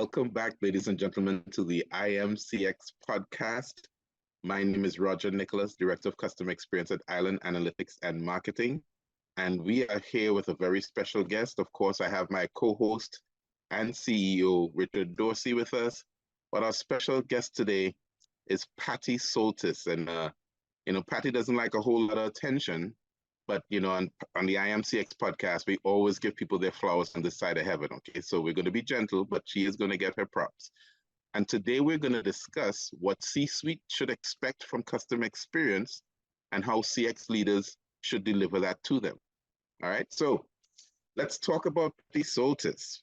Welcome back, ladies and gentlemen, to the IAM CX Podcast. My name is Roger Nicholas, Director of Customer Experience at Island Analytics and Marketing. And we are here with a very special guest. Of course, I have my co-host and CEO, Richard Dorsey, with us. But our special guest today is Patty Soltis. And, Patty doesn't like a whole lot of attention. But, on the IAM CX podcast, we always give people their flowers on this side of heaven, okay? So we're going to be gentle, but she is going to get her props. And today we're going to discuss what C-suite should expect from customer experience and how CX leaders should deliver that to them. All right, so let's talk about Patty Soltis.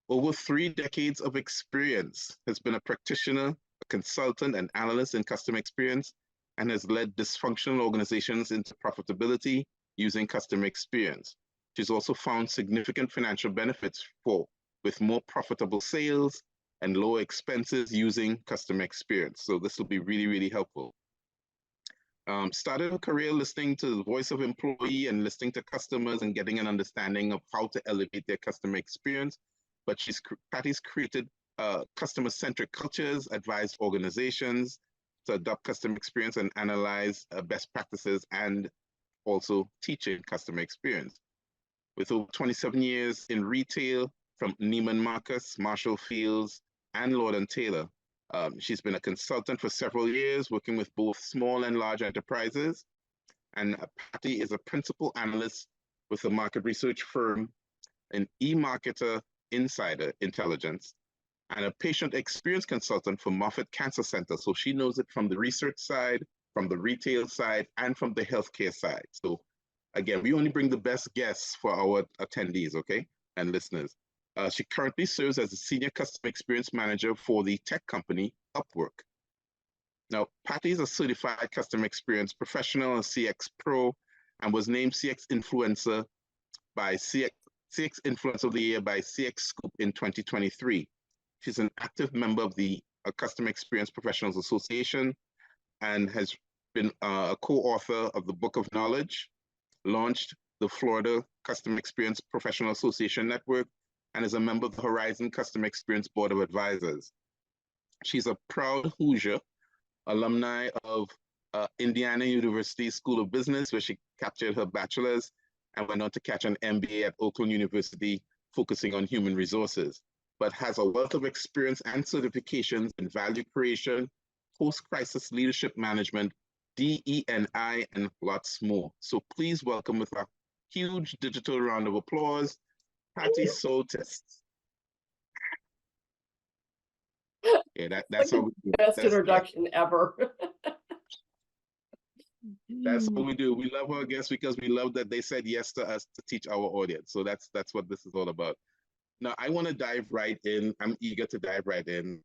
Over 3 decades of experience, has been a practitioner, a consultant, and analyst in customer experience, and has led dysfunctional organizations into profitability using customer experience. She's also found significant financial benefits with more profitable sales and lower expenses using customer experience. So this will be really, really helpful. Started her career listening to the voice of employee and listening to customers and getting an understanding of how to elevate their customer experience. But Patty's created customer-centric cultures, advised organizations to adopt customer experience and analyze best practices, and also teaching customer experience. With over 27 years in retail from Neiman Marcus, Marshall Fields, and Lord & Taylor, she's been a consultant for several years, working with both small and large enterprises. And Patty is a principal analyst with the market research firm in eMarketer Insider Intelligence, and a patient experience consultant for Moffitt Cancer Center. So she knows it from the research side, from the retail side, and from the healthcare side. So again, we only bring the best guests for our attendees, okay, and listeners. She currently serves as a senior customer experience manager for the tech company Upwork. Now, Patty is a certified customer experience professional and CX pro, and was named CX Influencer of the Year by CX Scoop in 2023. She's an active member of the Customer Experience Professionals Association and has been a co-author of the Book of Knowledge, launched the Florida Customer Experience Professional Association Network, and is a member of the Horizon Customer Experience Board of Advisors. She's a proud Hoosier, alumni of Indiana University School of Business, where she captured her bachelor's and went on to catch an MBA at Oakland University, focusing on human resources, but has a wealth of experience and certifications in value creation, post-crisis leadership management, DE&I, and lots more. So please welcome with a huge digital round of applause, Patty Soltis. Yeah, that's like how we do. Best introduction ever. That's what we do. We love our guests because we love that they said yes to us to teach our audience. So that's what this is all about. Now, I want to dive right in. I'm eager to dive right in.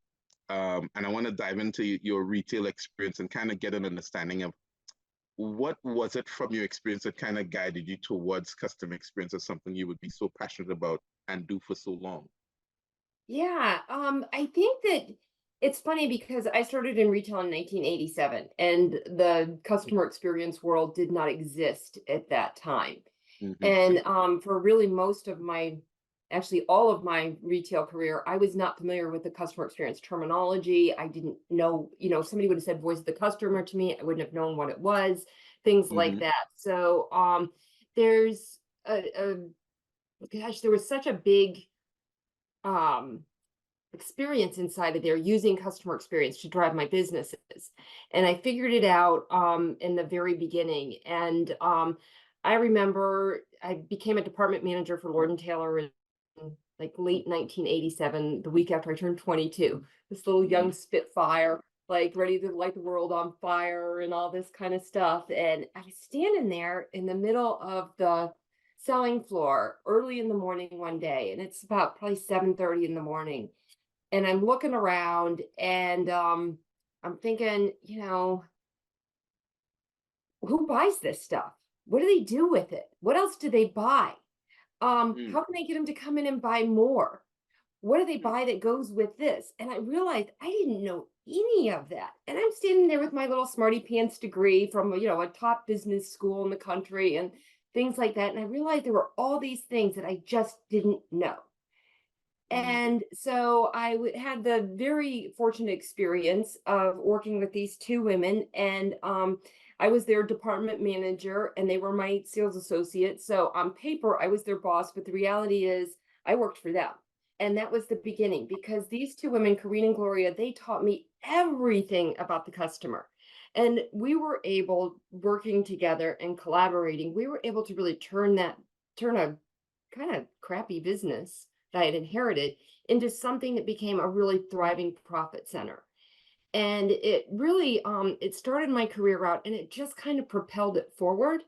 And I want to dive into your retail experience and kind of get an understanding of what was it from your experience that kind of guided you towards customer experience as something you would be so passionate about and do for so long? Yeah, I think that it's funny because I started in retail in 1987, and the customer experience world did not exist at that time. Mm-hmm. And for really most of actually all of my retail career, I was not familiar with the customer experience terminology. I didn't know, somebody would have said voice of the customer to me, I wouldn't have known what it was, things like that. So there's there was such a big experience inside of there using customer experience to drive my businesses. And I figured it out in the very beginning. And I remember I became a department manager for Lord & Taylor in like late 1987, the week after I turned 22. This little young Spitfire, like ready to light the world on fire and all this kind of stuff. And I was standing there in the middle of the selling floor early in the morning one day, and it's about probably 7:30 in the morning. And I'm looking around and I'm thinking, who buys this stuff? What do they do with it? What else do they buy? How can I get them to come in and buy more? What do they buy that goes with this? And I realized I didn't know any of that. And I'm standing there with my little smarty pants degree from, a top business school in the country and things like that. And I realized there were all these things that I just didn't know. And so I had the very fortunate experience of working with these two women, and I was their department manager, and they were my sales associates. So on paper, I was their boss, but the reality is I worked for them. And that was the beginning, because these two women, Corrine and Gloria, they taught me everything about the customer. And we were able, working together and collaborating, we were able to really turn a kind of crappy business that I had inherited into something that became a really thriving profit center. And it really, it started my career out, and it just kind of propelled it forward.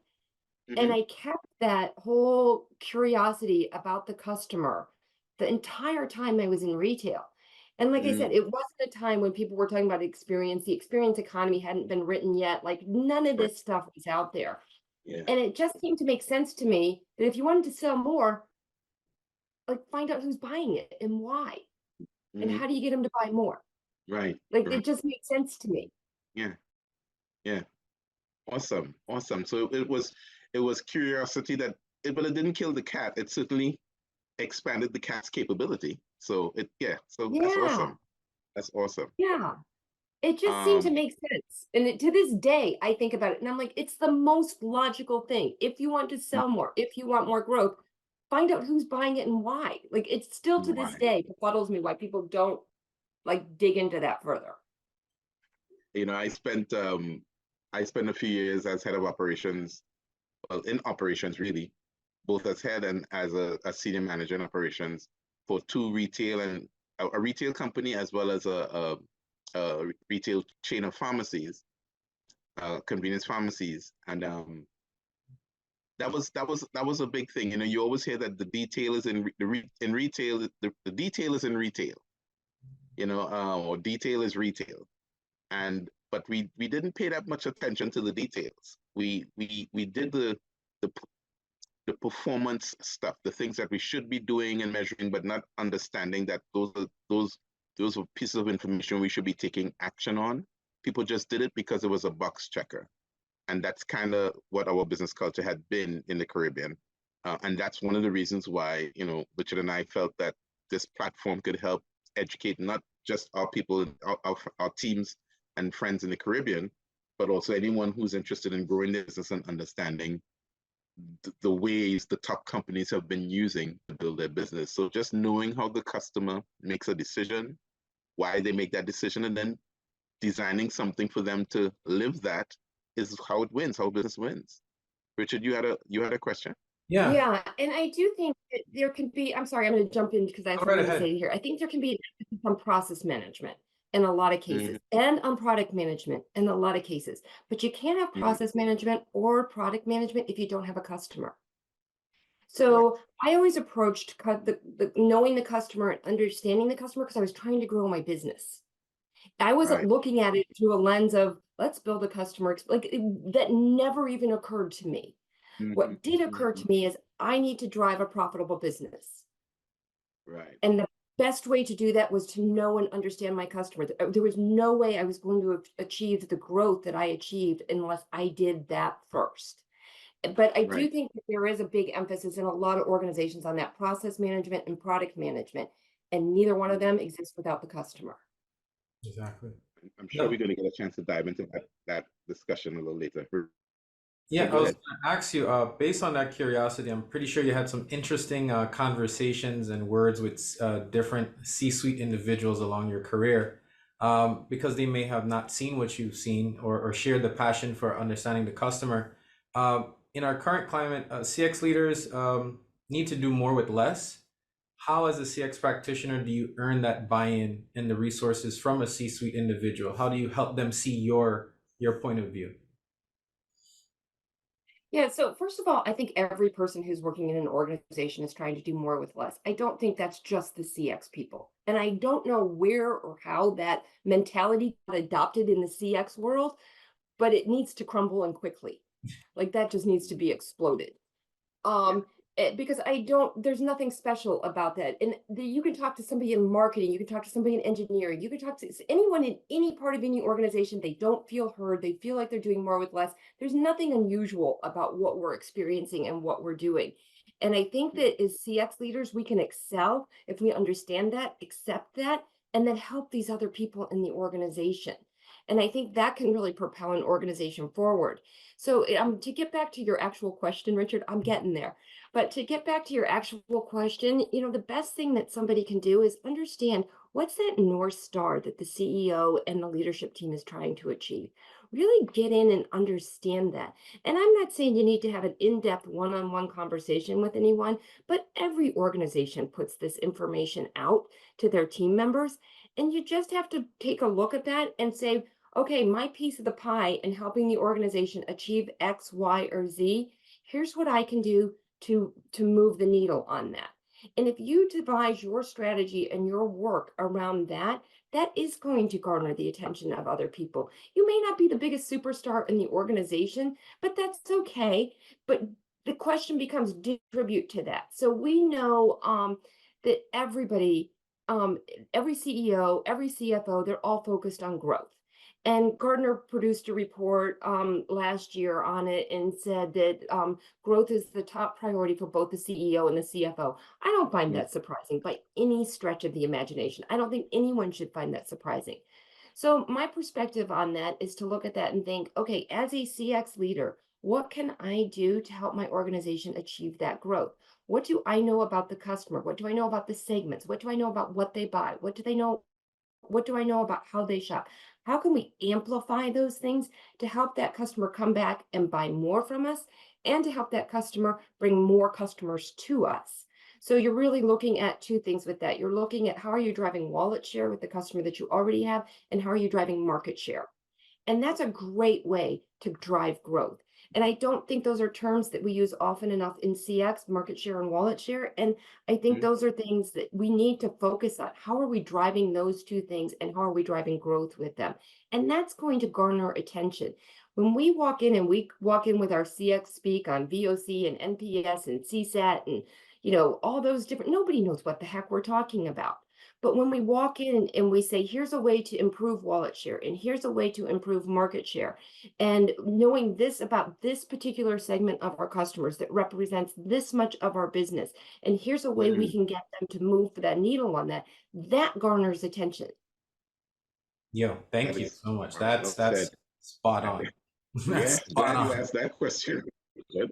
And Mm-hmm. I kept that whole curiosity about the customer the entire time I was in retail. And like I said, it wasn't a time when people were talking about experience. The experience economy hadn't been written yet. Like, none of Right. this stuff was out there. Yeah. And it just seemed to make sense to me that if you wanted to sell more, like, find out who's buying it and why, and Mm-hmm. how do you get them to buy more? Right. Like, Right. it just made sense to me. Yeah. Yeah. Awesome. Awesome. So it was curiosity that but it didn't kill the cat. It certainly expanded the cat's capability. So so that's Yeah, awesome. That's awesome. yeah. It just seemed to Um, make sense. And to this day, I think about it and I'm like, it's the most logical thing. If you want to sell more, if you want more growth, find out who's buying it and why. Like, it's still to this why? day befuddles me why people don't like dig into that further. I spent a few years as head of operations, well, in operations really, both as head and as a senior manager in operations for two retail and a retail company, as well as a retail chain of pharmacies, convenience pharmacies. And that was a big thing. You always hear that the detail is in retail. The detail is in retail. Or detail is retail. But we didn't pay that much attention to the details. We did the performance stuff, the things that we should be doing and measuring, but not understanding that those are pieces of information we should be taking action on. People just did it because it was a box checker. And that's kind of what our business culture had been in the Caribbean. And that's one of the reasons why, Richard and I felt that this platform could help educate not just our people, our teams and friends in the Caribbean, but also anyone who's interested in growing their business and understanding the ways the top companies have been using to build their business. So just knowing how the customer makes a decision, why they make that decision, and then designing something for them to live that is how it wins, how business wins. Richard, you had a question? Yeah, Yeah, and I do think that there can be, I'm sorry, I'm going to jump in because I have go right something to ahead. say here. I think there can be an emphasis on process management in a lot of cases, Mm-hmm. and on product management in a lot of cases. But you can't have process management or product management if you don't have a customer. Correct. So I always approached knowing the customer and understanding the customer because I was trying to grow my business. I wasn't Right. looking at it through a lens of let's build a that never even occurred to me. Mm-hmm. What did occur Mm-hmm. to me is I need to drive a profitable business. Right. And the best way to do that was to know and understand my customer. There was no way I was going to achieve the growth that I achieved unless I did that first. But I do Right. think that there is a big emphasis in a lot of organizations on that process management and product management, and neither one of them exists without the customer. Exactly. I'm sure No, we're going to get a chance to dive into that discussion a little later. yeah, Richard, I go was ahead. going to ask you, based on that curiosity, I'm pretty sure you had some interesting conversations and words with different C-suite individuals along your career, because they may have not seen what you've seen or shared the passion for understanding the customer. In our current climate, CX leaders need to do more with less. How, as a CX practitioner, do you earn that buy-in and the resources from a C-suite individual? How do you help them see your point of view? Yeah, so first of all, I think every person who's working in an organization is trying to do more with less. I don't think that's just the CX people. And I don't know where or how that mentality got adopted in the CX world, but it needs to crumble and quickly. Like, that just needs to be exploded. Yeah. Because there's nothing special about that. And you can talk to somebody in marketing, you can talk to somebody in engineering, you can talk to anyone in any part of any organization. They don't feel heard. They feel like they're doing more with less. There's nothing unusual about what we're experiencing and what we're doing. And I think that as CX leaders, we can excel if we understand that, accept that, and then help these other people in the organization. And I think that can really propel an organization forward. So to get back to your actual question, Richard, I'm getting there. But to get back to your actual question, the best thing that somebody can do is understand what's that North Star that the CEO and the leadership team is trying to achieve. Really get in and understand that. And I'm not saying you need to have an in-depth one-on-one conversation with anyone, but every organization puts this information out to their team members. And you just have to take a look at that and say, okay, my piece of the pie in helping the organization achieve X, Y, or Z, here's what I can do to move the needle on that. And if you devise your strategy and your work around that, that is going to garner the attention of other people. You may not be the biggest superstar in the organization, but that's okay. But the question becomes, do you contribute to that? So we know that everybody, every CEO, every CFO, they're all focused on growth. And Gartner produced a report last year on it and said that growth is the top priority for both the CEO and the CFO. I don't find that surprising by any stretch of the imagination. I don't think anyone should find that surprising. So my perspective on that is to look at that and think, okay, as a CX leader, what can I do to help my organization achieve that growth? What do I know about the customer? What do I know about the segments? What do I know about what they buy? What do I know about how they shop? How can we amplify those things to help that customer come back and buy more from us and to help that customer bring more customers to us? So you're really looking at two things with that. You're looking at how are you driving wallet share with the customer that you already have, and how are you driving market share? And that's a great way to drive growth. And I don't think those are terms that we use often enough in CX, market share and wallet share. And I think those are things that we need to focus on. How are we driving those two things, and how are we driving growth with them? And that's going to garner attention. When we walk in with our CX speak on VOC and NPS and CSAT and, all those different, nobody knows what the heck we're talking about. But when we walk in and we say, here's a way to improve wallet share, and here's a way to improve market share, and knowing this about this particular segment of our customers that represents this much of our business, and here's a way we can get them to move that needle on that, that garners attention. Yo, thank you so much. That's spot on. Yeah, glad you asked that question. Good.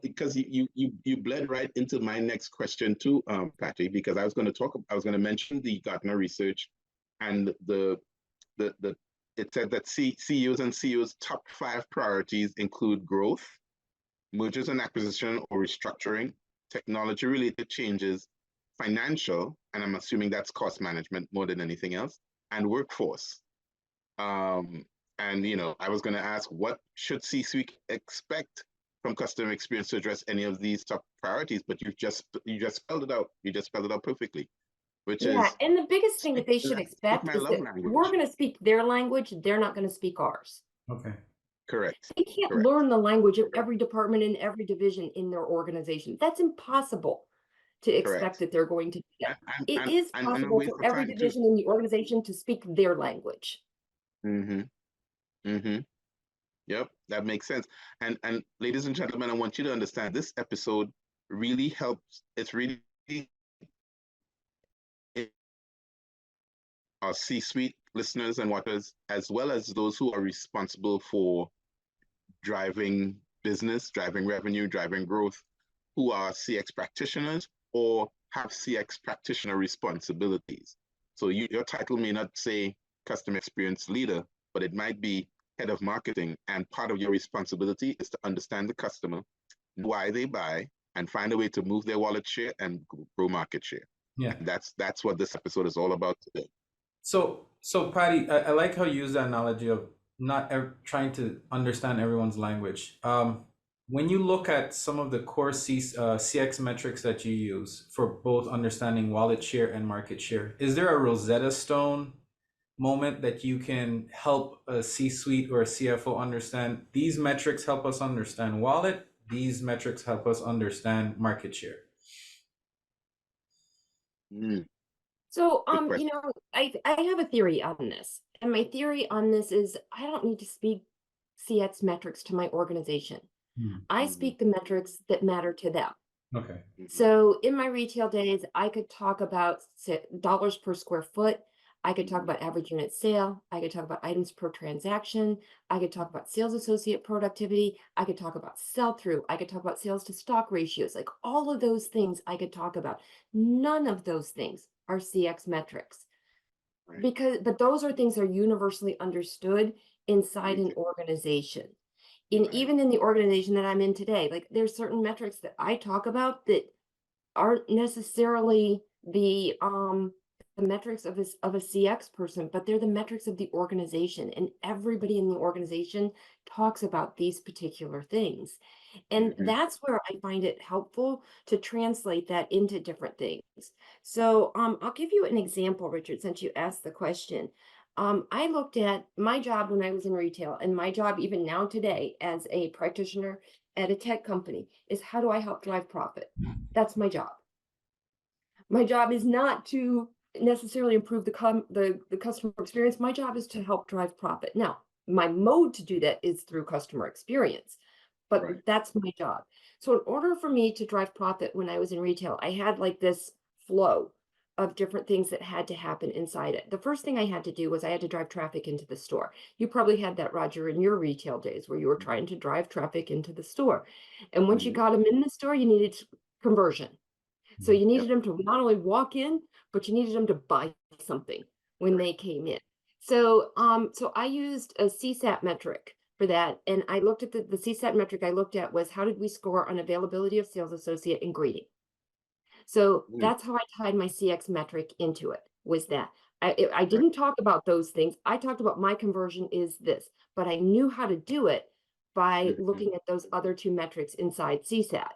Because you bled right into my next question too, Patty, because I was going to mention the Gartner research, and it said that CEOs and CEOs' top 5 priorities include growth, mergers and acquisition or restructuring, technology-related changes, financial, and I'm assuming that's cost management more than anything else, and workforce. And I was going to ask, what should C-suite expect from customer experience to address any of these top priorities? But you just spelled it out. You just spelled it out perfectly. And the biggest thing that they should expect is that we're going to speak their language. They're not going to speak ours. Okay. Correct. They can't learn the language of every department and every division in their organization. That's impossible to expect that they're going to do that. It is possible for every division in the organization to speak their language. Yep, that makes sense. And ladies and gentlemen, I want you to understand this episode really helps. It's really our C-suite listeners and watchers, as well as those who are responsible for driving business, driving revenue, driving growth, who are CX practitioners or have CX practitioner responsibilities. So your title may not say customer experience leader, but it might be head of marketing, and part of your responsibility is to understand the customer, why they buy, and find a way to move their wallet share and grow market share. Yeah, and that's what this episode is all about today. So Patty, I like how you use the analogy of not trying to understand everyone's language. When you look at some of the core CX metrics that you use for both understanding wallet share and market share, is there a Rosetta Stone moment that you can help a C-suite or a CFO understand? These metrics help us understand wallet. These metrics help us understand market share. So, I have a theory on this, and my theory on this is I don't need to speak CX metrics to my organization. I Mhm. speak the metrics that matter to them. Okay. Mhm. So in my retail days, I could talk about dollars per square foot. I could talk Mhm. about average unit sale. I could talk about items per transaction. I could talk about sales associate productivity. I could talk about sell through. I could talk about sales to stock ratios. Like all of those things I could talk about. None of those things are CX metrics Right. but those are things that are universally understood inside an Okay. organization. Right. Even in the organization that I'm in today, like there's certain metrics that I talk about that aren't necessarily the metrics of a CX person, but they're the metrics of the organization, and everybody in the organization talks about these particular things. And Mhm. that's where I find it helpful to translate that into different things. So I'll give you an example, Richard, since you asked the question. I looked at my job when I was in retail, and my job even now today as a practitioner at a tech company is how do I help drive profit? That's my job. My job is not to necessarily improve the customer experience. My job is to help drive profit. Now, my mode to do that is through customer experience, but Right. that's my job. So in order for me to drive profit when I was in retail, I had like this flow of different things that had to happen inside it. The first thing I had to do was I had to drive traffic into the store. You probably had that, Roger, in your retail days where you were trying to drive traffic into the store. And once you Mhm. got them in the store, you needed conversion. So you Yep. needed them to not only walk in, but you needed them to buy something when Right. they came in. So I used a CSAT metric for that. And I looked at the CSAT metric I looked at was how did we score on availability of sales associate and greeting? So Mm. that's how I tied my CX metric into it, was that. I Right. didn't talk about those things. I talked about my conversion is this, but I knew how to do it by Mhm. looking at those other two metrics inside CSAT.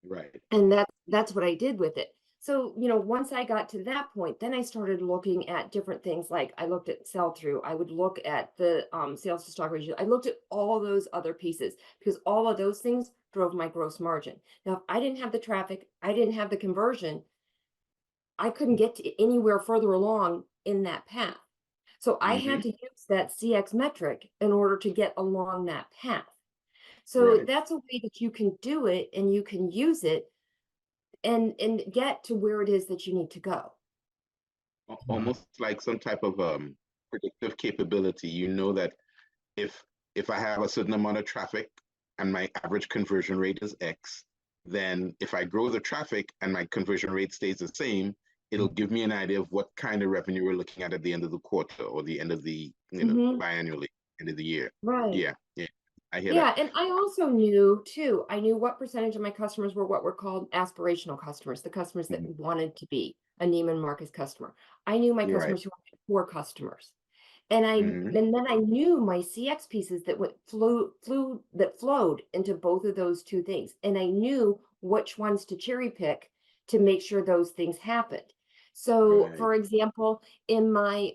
Right. And that's what I did with it. So, once I got to that point, then I started looking at different things. Like I looked at sell through, I would look at the sales to stock ratio. I looked at all those other pieces because all of those things drove my gross margin. Now, if I didn't have the traffic, I didn't have the conversion, I couldn't get to anywhere further along in that path. So I had Mhm. to use that CX metric in order to get along that path. So Right. that's a way that you can do it and you can use it and get to where it is that you need to go. Almost like some type of predictive capability. You know that if if I have a certain amount of traffic and my average conversion rate is X, then if I grow the traffic and my conversion rate stays the same, it'll give me an idea of what kind of revenue we're looking at the end of the quarter or the end of the Mhm. biannually, end of the year. Right. Yeah, yeah, I hear that. Yeah, and I also knew too, I knew what percentage of my customers were what were called aspirational customers, the customers that Mhm. wanted to be a Neiman Marcus customer. I knew my You're right. customers who were core customers. And Hmm. then I knew my CX pieces that flowed into both of those two things. And I knew which ones to cherry pick to make sure those things happened. So Right. for example, in my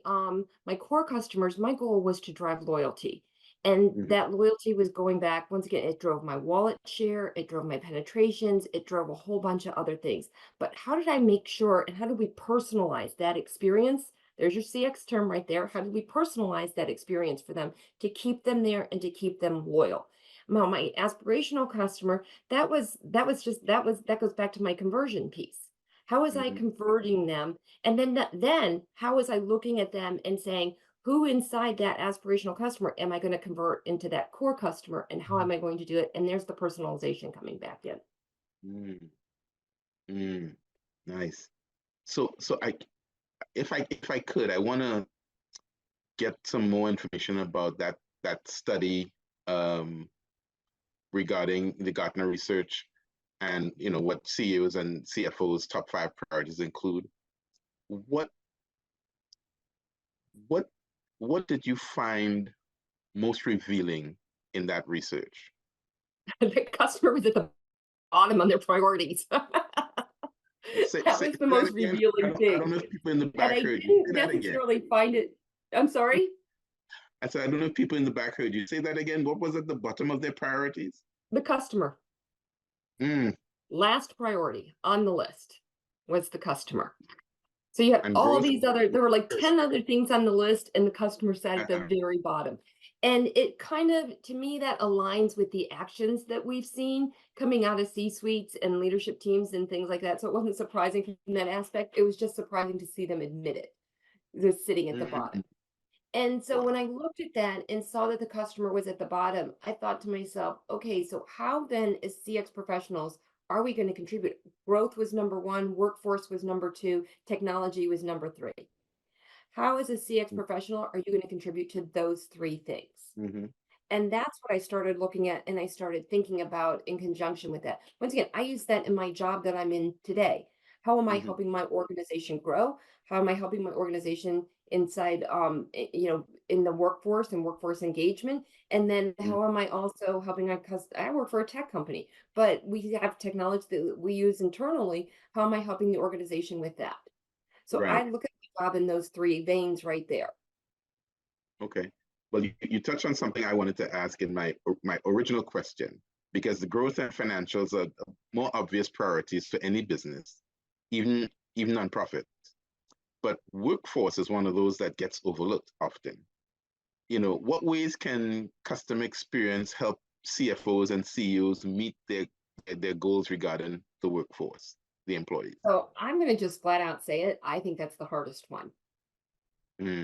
core customers, my goal was to drive loyalty. And Hmm. that loyalty was going back, once again, it drove my wallet share, it drove my penetrations, it drove a whole bunch of other things. But how did I make sure and how did we personalize that experience? There's your CX term right there. How did we personalize that experience for them to keep them there and to keep them loyal? Now, my aspirational customer, that goes back to my conversion piece. How was I Hmm. converting them? And then how was I looking at them and saying, who inside that aspirational customer am I going to convert into that core customer and how am I going to do it? And there's the personalization coming back in. Mm. Mm. Nice. So if I could, I want to get some more information about that study um, regarding the Gartner research and what CEOs and CFOs' top 5 priorities include. What what what did you find most revealing in that research? The customer was at the bottom on their priorities. Say, That say, was the say that most again. revealing I don't thing. know if people in the And back I heard you. didn't Say that again. necessarily find it. I'm sorry, I said, I don't know if people in the back heard you. Say that again. What was at the bottom of their priorities? the customer. Mm. Last priority on the list was the customer. So you had And all growth these other, there were like first. 10 other things on the list, and the customer sat at the Uh, very bottom. And it kind of, to me, that aligns with the actions that we've seen coming out of C-suites and leadership teams and things like that. So it wasn't surprising from that aspect. It was just surprising to see them admit it. They're sitting at the bottom. Mm, And so when wow. I looked at that and saw that the customer was at the bottom, I thought to myself, okay, so how then as CX professionals are we going to contribute? Growth was number one, workforce was number two, technology was number three. How as a CX professional are you going to contribute to those three things? Mm-hmm. And that's what I started looking at and I started thinking about in conjunction with that. Once again, I use that in my job that I'm in today. How am I Mm-hmm. helping my organization grow? How am I helping my organization inside in the workforce and workforce engagement? And then how am I also helping my I work for a tech company, but we have technology that we use internally. How am I helping the organization with that? So I Right. look at the job in those three veins right there. Okay. Well, you touched on something I wanted to ask in my original question, because the growth and financials are more obvious priorities for any business, even nonprofit. But workforce is one of those that gets overlooked often. What ways can customer experience help CFOs and CEOs meet their goals regarding the workforce, the employees? So I'm going to just flat out say it. I think that's the hardest one.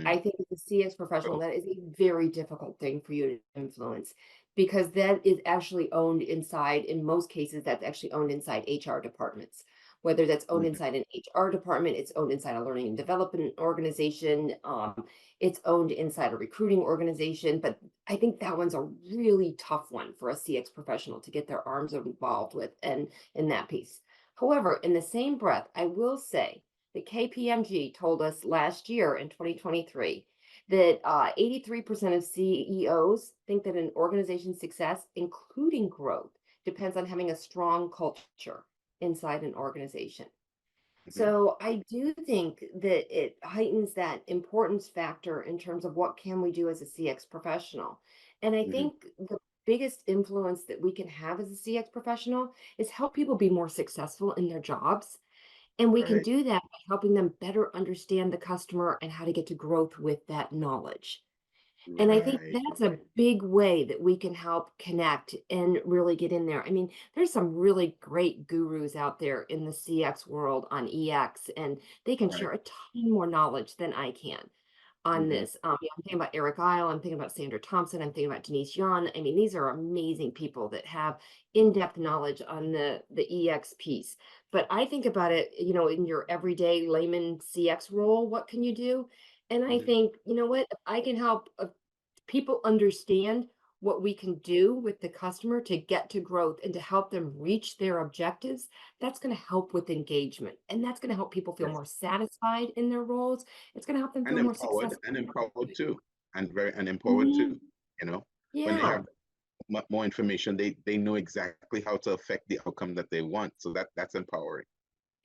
I Mm. think as a CX professional, Oh, that is a very difficult thing for you to influence because that is actually owned inside, in most cases, that's actually owned inside HR departments. Whether that's owned mhm. inside an HR department, it's owned inside a learning and development organization, it's owned inside a recruiting organization. But I think that one's a really tough one for a CX professional to get their arms involved with and in that piece. However, in the same breath, I will say the KPMG told us last year in 2023 that 83% of CEOs think that an organization's success, including growth, depends on having a strong culture inside an organization. Mhm. So I do think that it heightens that importance factor in terms of what can we do as a CX professional. And I Mhm. think the biggest influence that we can have as a CX professional is help people be more successful in their jobs, and we can Right. do that by helping them better understand the customer and how to get to growth with that knowledge. And I think Right. that's a big way that we can help connect and really get in there. I mean, there's some really great gurus out there in the CX world on EX, and they can Right. share a ton more knowledge than I can on Mhm. this. I'm thinking about Eric Isle, I'm thinking about Sandra Thompson, I'm thinking about Denise Yon. I mean, these are amazing people that have in-depth knowledge on the EX piece. But I think about it, in your everyday layman CX role, what can you do? And I Mhm. think, you know what, if I can help people understand what we can do with the customer to get to growth and to help them reach their objectives, that's going to help with engagement. And that's going to help people feel Yes. more satisfied in their roles. It's going to help them And feel more empowered, successful. and empowered too, and empowered Mhm. too. You know, when they Yeah. have more information, they know exactly how to affect the outcome that they want. So that's empowering.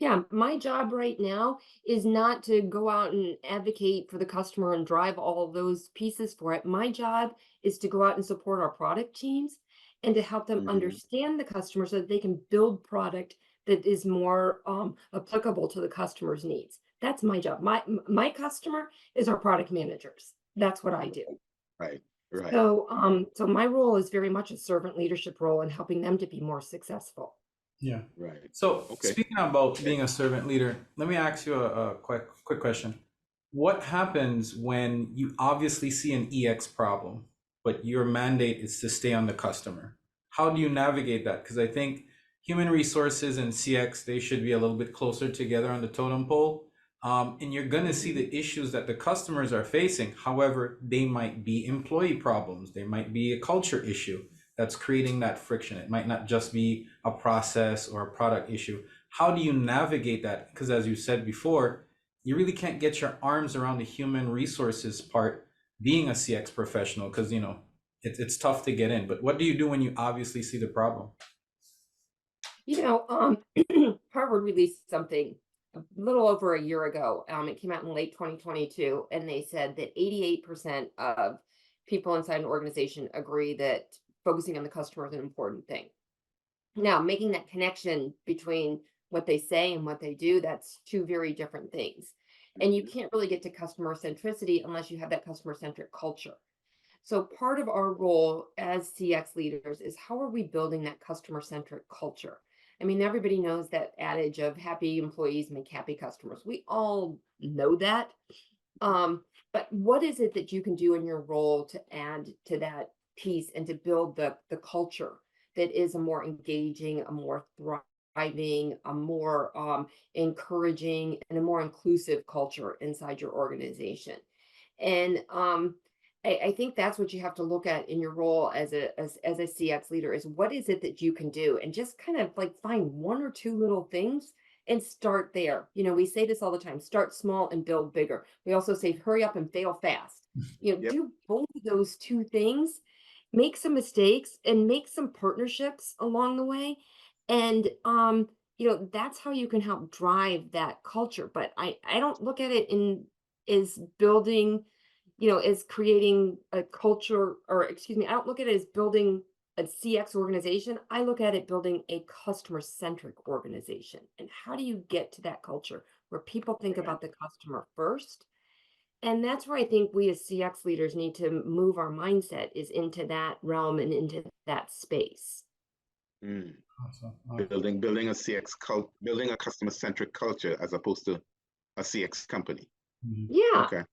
Yeah. My job right now is not to go out and advocate for the customer and drive all of those pieces for it. My job is to go out and support our product teams and to help them Mhm. understand the customer so that they can build product that is more applicable to the customer's needs. That's my job. My customer is our product managers. That's what I do. Right. Right. So my role is very much a servant leadership role in helping them to be more successful. Yeah. Right. So Okay. speaking about Okay. being a servant leader, let me ask you a quick question. What happens when you obviously see an EX problem, but your mandate is to stay on the customer? How do you navigate that? Because I think human resources and CX, they should be a little bit closer together on the totem pole. And you're going to see the issues that the customers are facing. However, they might be employee problems. They might be a culture issue that's creating that friction. It might not just be a process or a product issue. How do you navigate that? Because as you said before, you really can't get your arms around the human resources part being a CX professional because it's tough to get in. But what do you do when you obviously see the problem? Harvard released something a little over a year ago. It came out in late 2022, and they said that 88% of people inside an organization agree that focusing on the customer is an important thing. Now, making that connection between what they say and what they do, that's two very different things. And you Mhm. can't really get to customer centricity unless you have that customer centric culture. So part of our role as CX leaders is how are we building that customer-centric culture? I mean, everybody knows that adage of happy employees make happy customers. We all know that. But what is it that you can do in your role to add to that piece and to build the culture that is a more engaging, a more thriving, a more encouraging, and a more inclusive culture inside your organization? And I think that's what you have to look at in your role as a CX leader is what is it that you can do, and just kind of like find one or two little things and start there. You know, we say this all the time, start small and build bigger. We also say hurry up and fail fast. You know, Yep. do both of those two things, make some mistakes and make some partnerships along the way. And that's how you can help drive that culture. But I don't look at it in is building, is creating a culture, or excuse me, I don't look at it as building a CX organization. I look at it building a customer-centric organization. And how do you get to that culture where people think Right. about the customer first? And that's where I think we as CX leaders need to move our mindset is into that realm and into that space. Mm. Awesome. Awesome. Building a building a customer-centric culture as opposed to a CX company. Mhm. Yeah. Okay.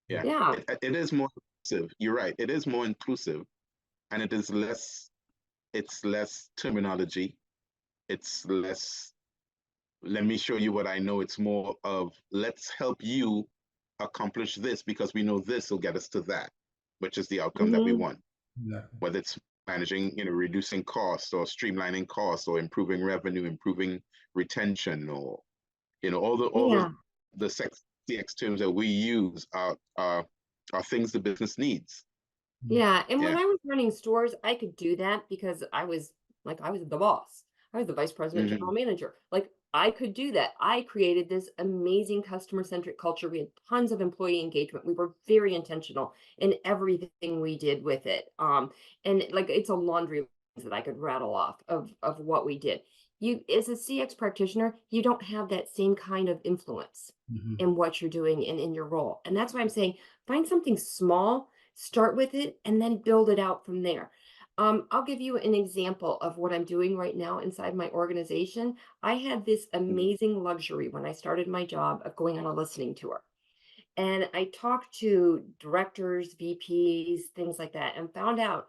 Yeah. Yeah. It is more inclusive. You're right. It is more inclusive, and it's less terminology. It's less, let me show you what I know. It's more of, let's help you accomplish this because we know this will get us to that, which is the outcome that we Mhm. want. Exactly. Whether it's managing, reducing costs or streamlining costs or improving revenue, improving retention, or all Yeah. the CX terms that we use are things the business needs. Yeah. And when Yeah. I was running stores, I could do that because I was the boss. I was the vice president, Hmm. general manager. Like I could do that. I created this amazing customer-centric culture. We had tons of employee engagement. We were very intentional in everything we did with it. And like it's a laundry list that I could rattle off of what we did. You as a CX practitioner, you don't have that same kind of influence Mhm. in what you're doing and in your role. And that's why I'm saying find something small, start with it, and then build it out from there. I'll give you an example of what I'm doing right now inside my organization. I had this amazing luxury when I started my job of going on a listening tour. And I talked to directors, VPs, things like that, and found out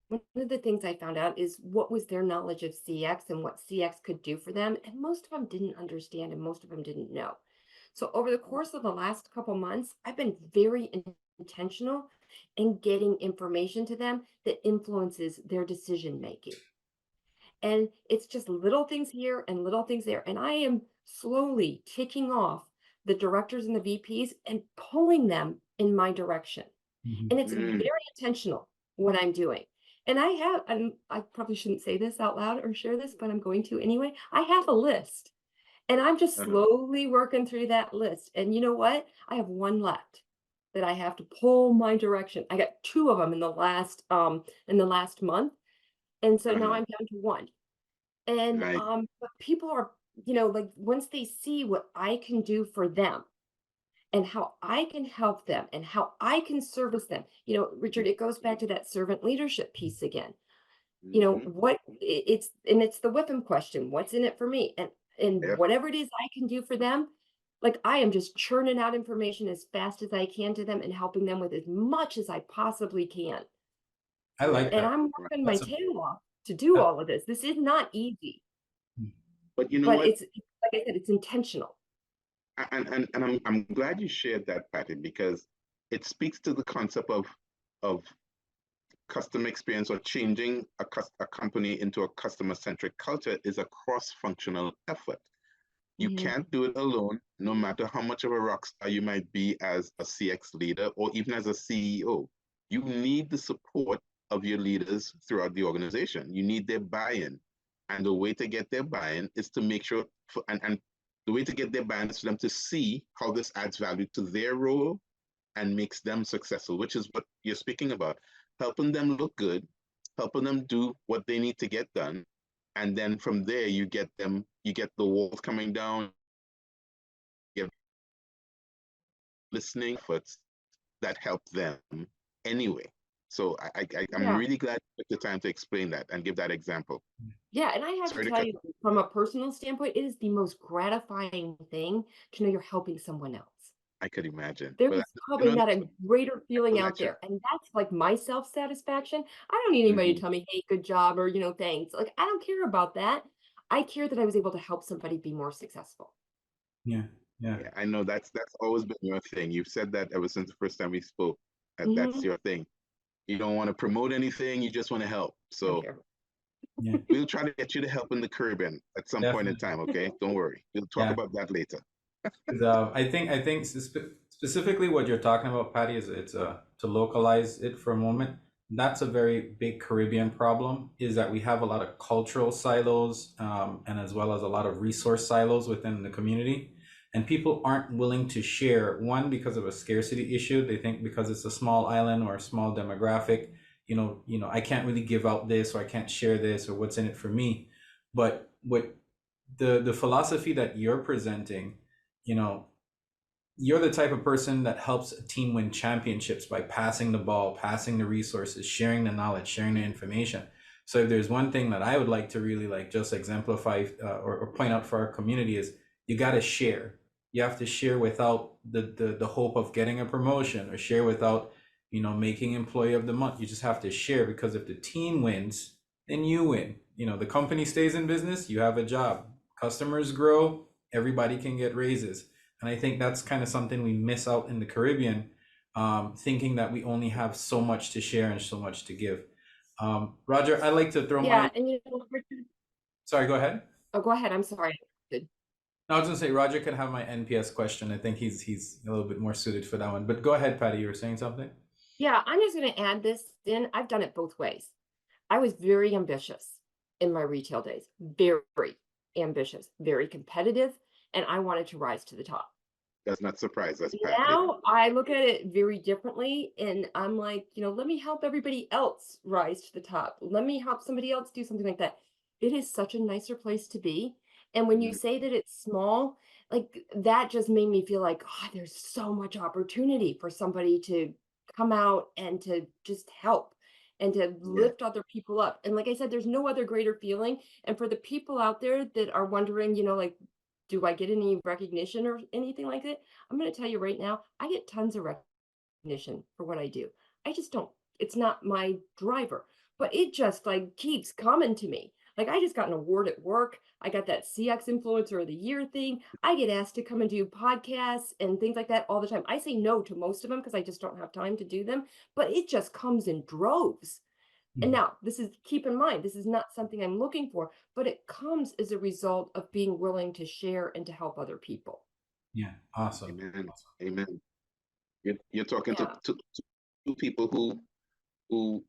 one of the things I found out is what was their knowledge of CX and what CX could do for them. And most of them didn't understand and most of them didn't know. So over the course of the last couple months, I've been very intentional in getting information to them that influences their decision making. And it's just little things here and little things there. And I am slowly ticking off the directors and the VPs and pulling them in my direction. Mhm. And it's Mm. very intentional what I'm doing. And I probably shouldn't say this out loud or share this, but I'm going to anyway. I have a list and I'm just Uh-huh. slowly working through that list. And you know what? I have one left that I have to pull my direction. I got two of them in the last month. And so now Uh-huh. I'm down to one. And Right. but people are, like once they see what I can do for them and how I can help them and how I can service them. Richard, it goes back to that servant leadership piece again. Mhm. It's the whip 'em question. What's in it for me? And Yep. whatever it is I can do for them, like I am just churning out information as fast as I can to them and helping them with as much as I possibly can. I like And that. I'm Right. working my That's a tail off to do that, all of this. This is not easy, But you know but what? it's like I said, it's intentional. And I'm glad you shared that, Patty, because it speaks to the concept of customer experience, or changing a company into a customer-centric culture is a cross-functional effort. You Mhm. can't do it alone, no matter how much of a rock star you might be as a CX leader or even as a CEO. You need the support of your leaders throughout the organization. You need their buy-in. And the way to get their buy-in is to make sure, and the way to get their buy-in is for them to see how this adds value to their role and makes them successful, which is what you're speaking about. Helping them look good, helping them do what they need to get done. And then from there, you get the walls coming down, you get listening efforts that help them anyway. So I'm Yeah. really glad you took the time to explain that and give that example. Yeah, and I have Sorry to to tell cut. you, from a personal standpoint, it is the most gratifying thing to know you're helping someone else. I could imagine. There Well, is probably not a greater feeling out lecture. there, and that's like my self-satisfaction. I don't need anybody to Mhm. tell me, "Hey, good job," or, "Thanks." Like, I don't care about that. I care that I was able to help somebody be more successful. Yeah. Yeah. Yeah, I know that's always been your thing. You've said that ever since the first time we spoke. That's Mhm. your thing. You don't want to promote anything, you just want to help. I don't So care. Yeah. we'll try to get you to help in the Caribbean at some point in Definitely. time, okay? Don't worry. We'll talk Yeah. about that later. 'Cause, I think specifically what you're talking about, Patty, is it's to localize it for a moment. That's a very big Caribbean problem, is that we have a lot of cultural silos, and as well as a lot of resource silos within the community. And people aren't willing to share, one, because of a scarcity issue. They think because it's a small island or a small demographic, I can't really give out this, or I can't share this, or what's in it for me. But what the philosophy that you're presenting, you know, you're the type of person that helps a team win championships by passing the ball, passing the resources, sharing the knowledge, sharing the information. So if there's one thing that I would like to really like just exemplify, or point out for our community, is you got to share. You have to share without the hope of getting a promotion, or share without, making employee of the month. You just have to share, because if the team wins, then you win. The company stays in business, you have a job. Customers grow, everybody can get raises. And I think that's kind of something we miss out in the Caribbean, thinking that we only have so much to share and so much to give. Roger, I'd like to throw Yeah, my. and Richard, Sorry, go ahead. oh, go ahead. I'm sorry. Good. No, I was gonna say Roger can have my NPS question. I think he's a little bit more suited for that one. But go ahead, Patty. You were saying something. Yeah, I'm just going to add this in. I've done it both ways. I was very ambitious in my retail days, very ambitious, very competitive, and I wanted to rise to the top. Does not surprise us, Patty. Now I look at it very differently, and I'm like, let me help everybody else rise to the top. Let me help somebody else do something like that. It is such a nicer place to be. And when you Mhm. say that it's small, like that just made me feel like, oh, there's so much opportunity for somebody to come out and to just help and to Yeah, lift other people up. And like I said, there's no other greater feeling. And for the people out there that are wondering, like, do I get any recognition or anything like that? I'm going to tell you right now, I get tons of recognition for what I do. I just don't, it's not my driver, but it just like keeps coming to me. Like I just got an award at work. I got that CX Influencer of the Year thing. I get asked to come and do podcasts and things like that all the time. I say no to most of them because I just don't have time to do them, but it just comes in droves. And now this is, keep in mind, this is not something I'm looking for, but it comes as a result of being willing to share and to help other people. Yeah, awesome. amen. Awesome. Amen. You're talking Yeah. to two people who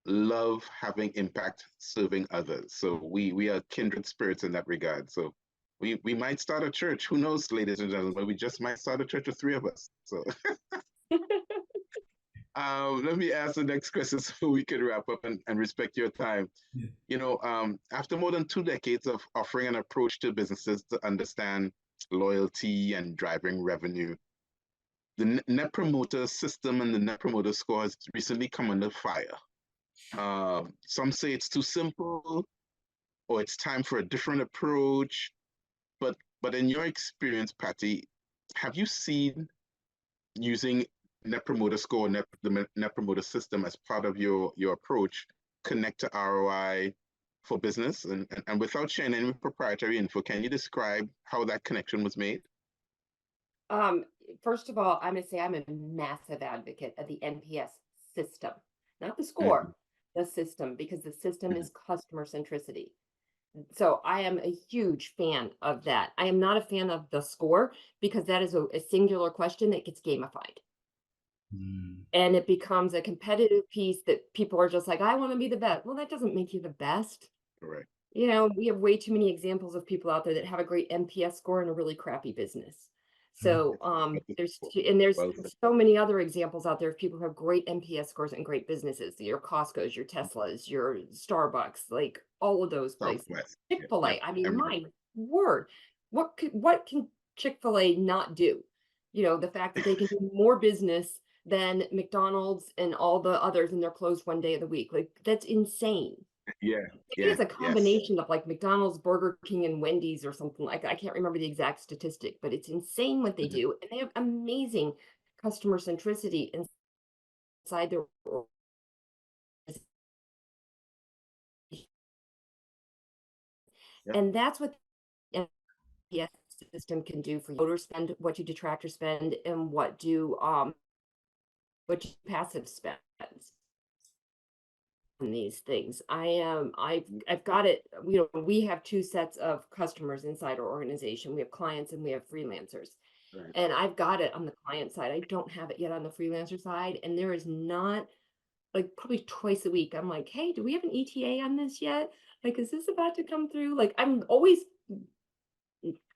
love having impact serving others. So we are kindred spirits in that regard. So we might start a church. Who knows, ladies and gentlemen, but we just might start a church of three of us. So let me ask the next question so we can wrap up and respect your time. Yeah. After more than 2 decades of offering an approach to businesses to understand loyalty and driving revenue, the Net Promoter System and the Net Promoter Score has recently come under fire. Some say it's too simple, or it's time for a different approach. But in your experience, Patty, have you seen using Net Promoter Score, the Net Promoter System as part of your approach connect to ROI for business? And without sharing any proprietary info, can you describe how that connection was made? Um, First of all, I'm going to say I'm a massive advocate of the NPS system, not the score, the system, because the system is customer centricity. So I am a huge fan of that. I am not a fan of the score because that is a singular question that gets gamified. And it becomes a competitive piece that people are just like, I want to be the best. Well, that doesn't make you the best. Right. We have way too many examples of people out there that have a great NPS score and a really crappy business. So there's Well, so many other examples out there of people who have great NPS scores and great businesses. Your Costco's, your Teslas, your Starbucks, like all of those places. Southwest. Chick-fil-A. Yep, I mean, Emerald. my word, what can Chick-fil-A not do? The fact that they can do more business than McDonald's and all the others, and they're closed one day of the week. Like, that's insane. Yeah, I think yeah, it's a yes. combination of like McDonald's, Burger King, and Wendy's or something like that. I can't remember the exact statistic, but it's insane what they do. And they have amazing customer centricity inside their organization. Yep. And that's what the NPS system can do for you. Voters spend, what do detractors spend, and what do passive spends on these things. I've got it. We have two sets of customers inside our organization. We have clients and we have freelancers. Right. And I've got it on the client side. I don't have it yet on the freelancer side. And there is not, like, probably twice a week, I'm like, hey, do we have an ETA on this yet? Like, is this about to come through? Like, I'm always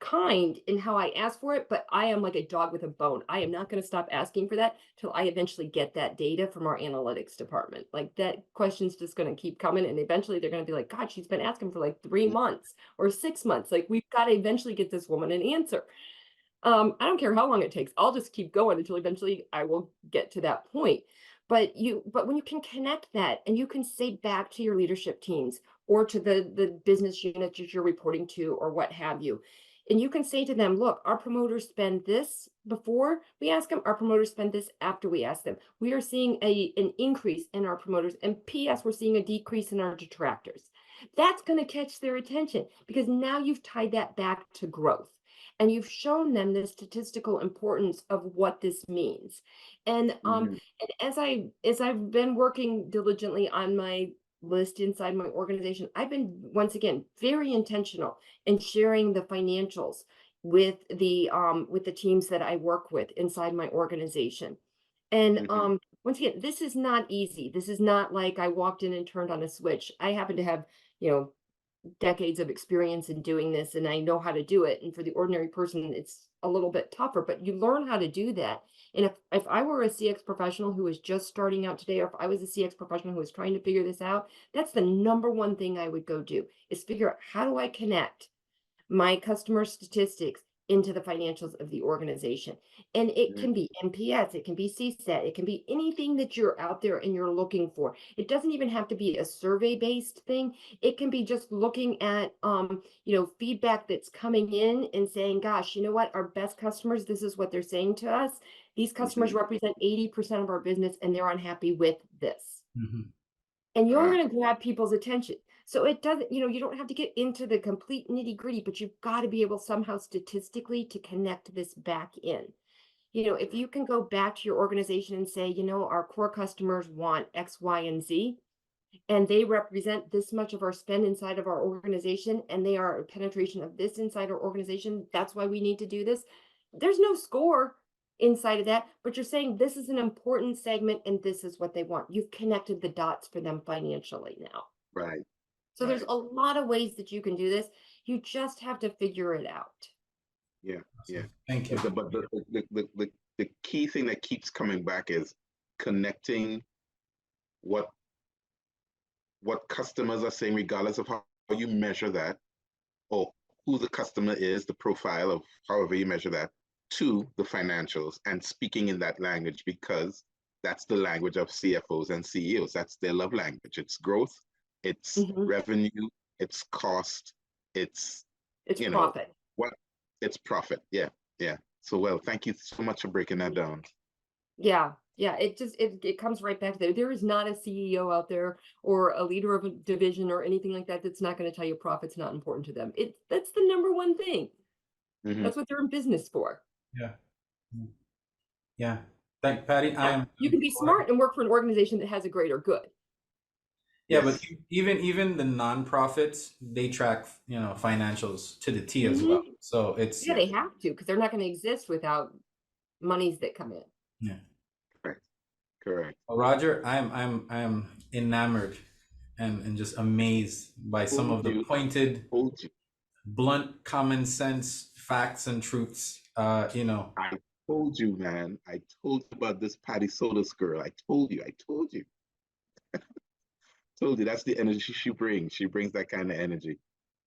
kind in how I ask for it, but I am like a dog with a bone. I am not going to stop asking for that till I eventually get that data from our analytics department. Like, that question's just going to keep coming, and eventually they're going to be like, God, she's been asking for like 3 months or 6 months. Like, we've got to eventually get this woman an answer. I don't care how long it takes. I'll just keep going until eventually I will get to that point. But when you can connect that, and you can say back to your leadership teams or to the business unit that you're reporting to or what have you, and you can say to them, look, our promoters spend this before we ask them, our promoters spend this after we ask them. We are seeing an increase in our promoters, and PS, we're seeing a decrease in our detractors. That's going to catch their attention, because now you've tied that back to growth. And you've shown them the statistical importance of what this means. And and as I've been working diligently on my list inside my organization, I've been, once again, very intentional in sharing the financials with the teams that I work with inside my organization. And once again, this is not easy. This is not like I walked in and turned on a switch. I happen to have, decades of experience in doing this, and I know how to do it. And for the ordinary person, it's a little bit tougher, but you learn how to do that. And if I were a CX professional who was just starting out today, or if I was a CX professional who was trying to figure this out, that's the number one thing I would go do, is figure out, how do I connect my customer statistics into the financials of the organization? And it can be NPS, it can be CSAT, it can be anything that you're out there and you're looking for. It doesn't even have to be a survey-based thing. It can be just looking at feedback that's coming in and saying, gosh, you know what, our best customers, this is what they're saying to us. These customers represent 80% of our business, and they're unhappy with this. And you're going to grab people's attention. So it doesn't, you don't have to get into the complete nitty gritty, but you've got to be able somehow statistically to connect this back in. If you can go back to your organization and say, our core customers want X, Y, and Z, and they represent this much of our spend inside of our organization, and they are a penetration of this inside our organization, that's why we need to do this. There's no score inside of that, but you're saying this is an important segment and this is what they want. You've connected the dots for them financially now. Right. So there's a lot of ways that you can do this. You just have to figure it out. Yeah. Thank you. But the key thing that keeps coming back is connecting what customers are saying, regardless of how you measure that, or who the customer is, the profile of however you measure that, to the financials, and speaking in that language, because that's the language of CFOs and CEOs. That's their love language. It's growth, it's revenue, it's cost, it's profit. It's profit. Yeah. So, thank you so much for breaking that down. Yeah. It comes right back to that. There is not a CEO out there or a leader of a division or anything like that that's not going to tell you profit's not important to them. That's the number one thing. That's what they're in business for. Yeah. Thank you, Patty. You can be smart and work for an organization that has a greater good. Yeah, but even the nonprofits, they track, financials to the T as well. So it's they have to, because they're not going to exist without monies that come in. Yeah. Correct. Well, Roger, I'm enamored and just amazed by some of the pointed, blunt, common sense facts and truths. I told you, man. I told you about this Patty Soltis girl. I told you. Told you, that's the energy she brings. She brings that kind of energy.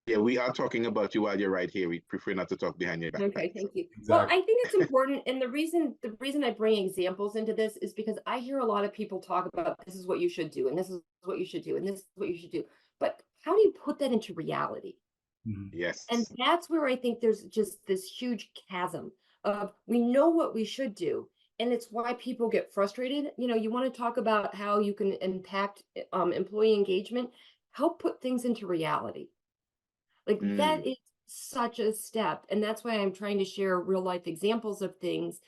Yeah, we are talking about you while you're right here. We prefer not to talk behind your back. Okay, So, thank you. Well, Exactly. I think it's important, and the reason I bring examples into this is because I hear a lot of people talk about this is what you should do, and this is what you should do, and this is what you should do. But how do you put that into reality? Mhm. yes. And that's where I think there's just this huge chasm of we know what we should do. And it's why people get frustrated. You want to talk about how you can impact employee engagement, help put things into reality. Like that Mm, is such a step. And that's why I'm trying to share real life examples of things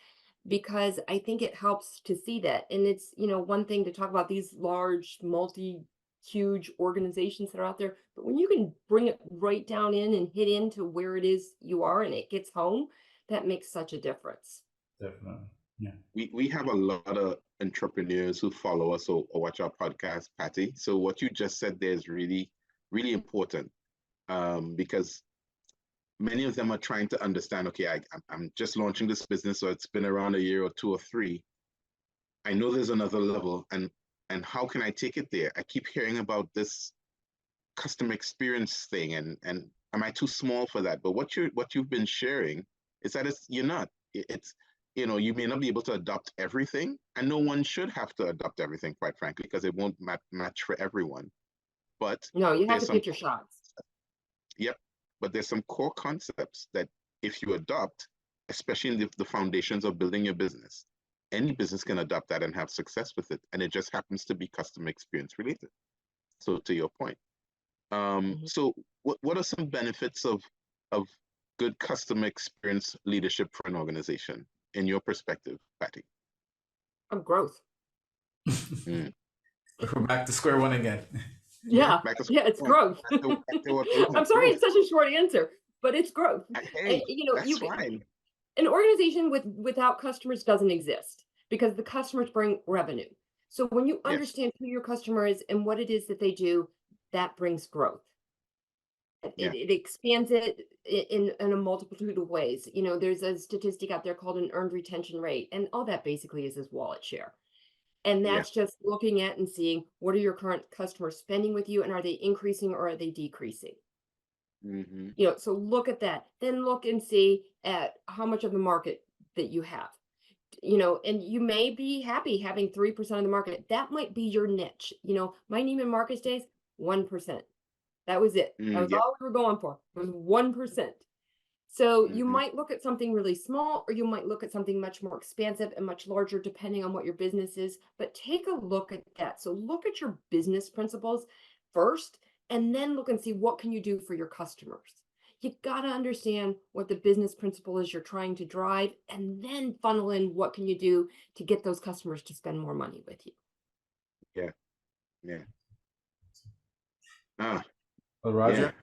because I think it helps to see that. And it's, one thing to talk about these large, huge organizations that are out there, but when you can bring it right down in and hit into where it is you are and it gets home, that makes such a difference. Definitely. Yeah. we have a lot of entrepreneurs who follow us or watch our podcast, Patty. So what you just said there is really, really important because many of them are trying to understand, okay, I'm just launching this business, so it's been around a year or two or three. I know there's another level, and how can I take it there? I keep hearing about this customer experience thing, and am I too small for that? But what you've been sharing is that you're not. It's you may not be able to adopt everything, and no one should have to adopt everything, quite frankly, because it won't match for everyone. But No, you have there's to some pick your shots. Yep. But there's some core concepts that if you adopt, especially in the foundations of building your business, any business can adopt that and have success with it. And it just happens to be customer experience related. So to your point. Mhm. So what are some benefits of good customer experience leadership for an organization in your perspective, Patty? Of growth. Mm. We're back to square one again. Yeah, Yeah, back to yeah, it's one. growth. Back to what we I'm want, sorry, growth. it's such a short answer, but it's growth. And Hey, that's you fine. an organization without customers doesn't exist because the customers bring revenue. So when you Yes. understand who your customer is and what it is that they do, that brings growth. Yeah. It expands it in a multitude of ways. There's a statistic out there called an earned retention rate, and all that basically is wallet share. And Yeah. that's just looking at and seeing what are your current customers spending with you and are they increasing or are they decreasing? Mm-hmm. So look at that. Then look and see at how much of the market that you have. And you may be happy having 3% of the market. That might be your niche. My Neiman Marcus days, 1%. That was it. That was Yep. all we were going for. It was 1%. So you Mm-hmm. might look at something really small, or you might look at something much more expansive and much larger, depending on what your business is. But take a look at that. So look at your business principles first, and then look and see what can you do for your customers. You got to understand what the business principle is you're trying to drive, and then funnel in what can you do to get those customers to spend more money with you. Yeah. Yeah. Ah, Well, yeah. Roger,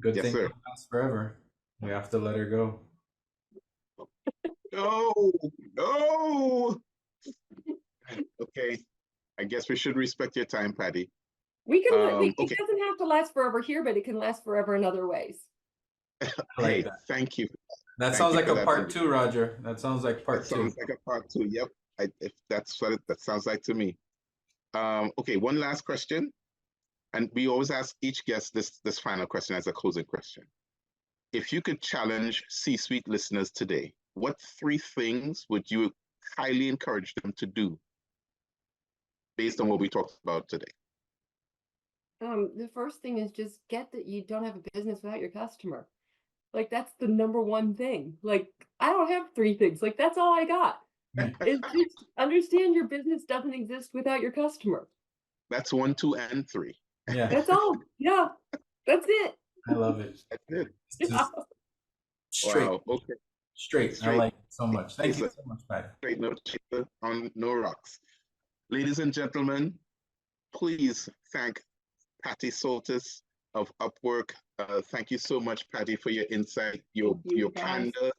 good Yes, thing sir. don't last forever. We have to let her go. No, no. Okay. I guess we should respect your time, Patty. It Okay. doesn't have to last forever here, but it can last forever in other ways. I like Hey, that. thank you. That Thank sounds you like for a that. part two, Roger. That sounds like That part two. sounds like a part two. Yep. If that's what that sounds like to me. Okay, one last question. And we always ask each guest this final question as a closing question. If you could challenge C-suite listeners today, what three things would you highly encourage them to do based on what we talked about today? The first thing is just get that you don't have a business without your customer. Like that's the number one thing. Like I don't have three things. Like that's all I got. It's just understand your business doesn't exist without your customer. That's 1, 2, and 3. Yeah, That's all. Yeah, that's it. I love it. That's it. It's Yeah. just straight, Wow. Okay. straight. I Straight. like it so much. Thank you Chaser. so much, Patty. Straight. No chaser on no rocks. Ladies and gentlemen, please thank Patty Soltis of Upwork. Thank you so much, Patty, for your insight, Thank your you guys. candor,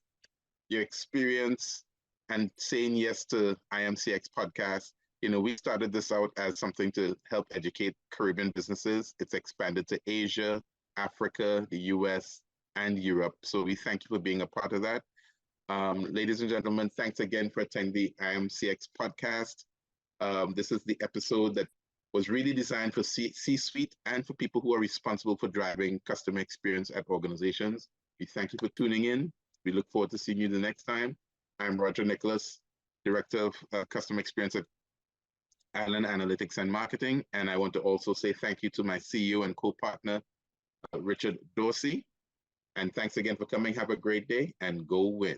your experience, and saying yes to IAM CX Podcast. We started this out as something to help educate Caribbean businesses. It's expanded to Asia, Africa, the US, and Europe. So we thank you for being a part of that. Ladies and gentlemen, thanks again for attending the IAM CX Podcast. This is the episode that was really designed for C-suite and for people who are responsible for driving customer experience at organizations. We thank you for tuning in. We look forward to seeing you the next time. I'm Roger Nicholas, Director of Customer Experience at Island Analytics and Marketing. And I want to also say thank you to my CEO and co-partner, Richard Dorsey. And thanks again for coming. Have a great day and go win.